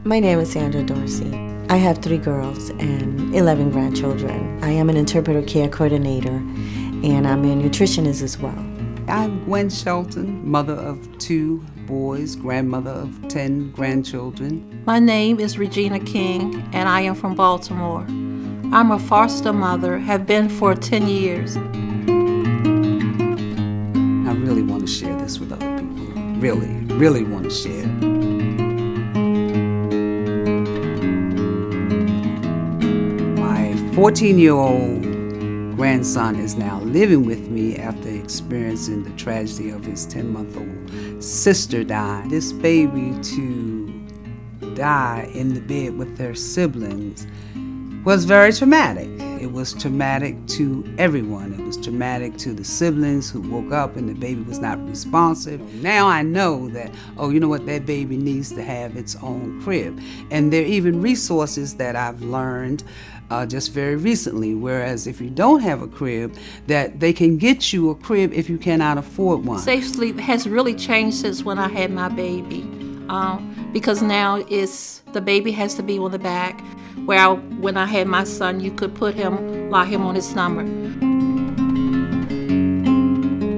My name is Sandra Dorsey. I have 3 girls and 11 grandchildren. I am an interpreter care coordinator, and I'm a nutritionist as well. I'm Gwen Shelton, mother of 2 boys, grandmother of 10 grandchildren. My name is Regina King, and I am from Baltimore. I'm a foster mother, have been for 10 years. I really want to share this with other people. Really want to share. My 14-year-old grandson is now living with me after experiencing the tragedy of his 10-month-old sister dying. This baby to die in the bed with their siblings was very traumatic. It was traumatic to everyone. It was traumatic to the siblings who woke up and the baby was not responsive. Now I know that, you know what, that baby needs to have its own crib. And there are even resources that I've learned just very recently, whereas if you don't have a crib, that they can get you a crib if you cannot afford one. Safe Sleep has really changed since when I had my baby, because now the baby has to be on the back, where when I had my son, you could lie him on his stomach.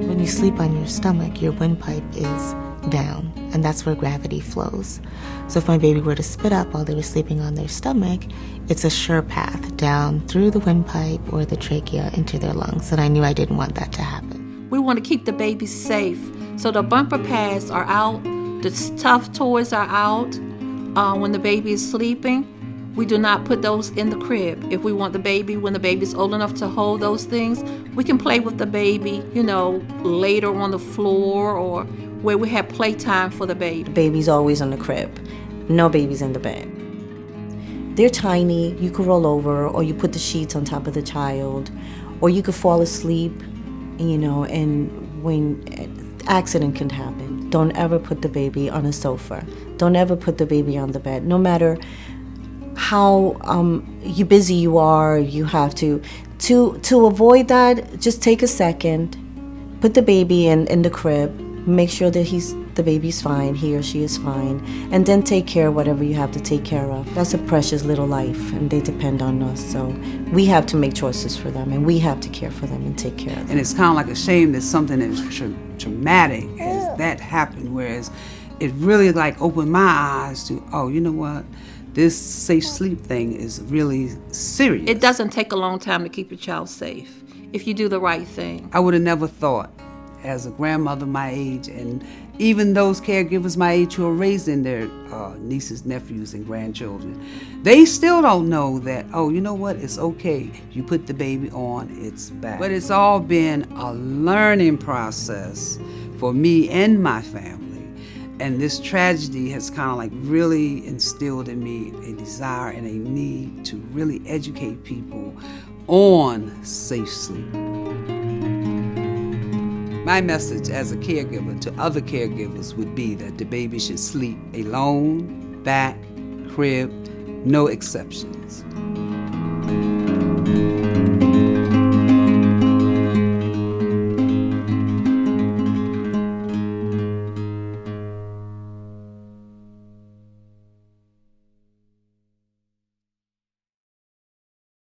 When you sleep on your stomach, your windpipe is down, and that's where gravity flows. So if my baby were to spit up while they were sleeping on their stomach, it's a sure path down through the windpipe or the trachea into their lungs, and I knew I didn't want that to happen. We want to keep the baby safe, so the bumper pads are out, the stuffed toys are out. When the baby is sleeping, we do not put those in the crib. If we want the baby, when the baby's old enough to hold those things, we can play with the baby, later on the floor or where we have playtime for the baby. The baby's always in the crib. No babies in the bed. They're tiny. You could roll over, or you put the sheets on top of the child, or you could fall asleep, and when accident can happen. Don't ever put the baby on a sofa. Don't ever put the baby on the bed. No matter how busy you are, you have to avoid that. Just take a second, put the baby in the crib, make sure that the baby's fine, he or she is fine, and then take care of whatever you have to take care of. That's a precious little life, and they depend on us, so we have to make choices for them, and we have to care for them and take care of them. And it's kind of like a shame that something as traumatic as that happened, whereas it really opened my eyes to, you know what? This safe sleep thing is really serious. It doesn't take a long time to keep your child safe if you do the right thing. I would have never thought, as a grandmother my age, and even those caregivers my age who are raising their nieces, nephews, and grandchildren, they still don't know that, you know what, it's okay. You put the baby on its back. But it's all been a learning process for me and my family. And this tragedy has kind of really instilled in me a desire and a need to really educate people on safe sleep. My message as a caregiver to other caregivers would be that the baby should sleep alone, back, crib, no exceptions.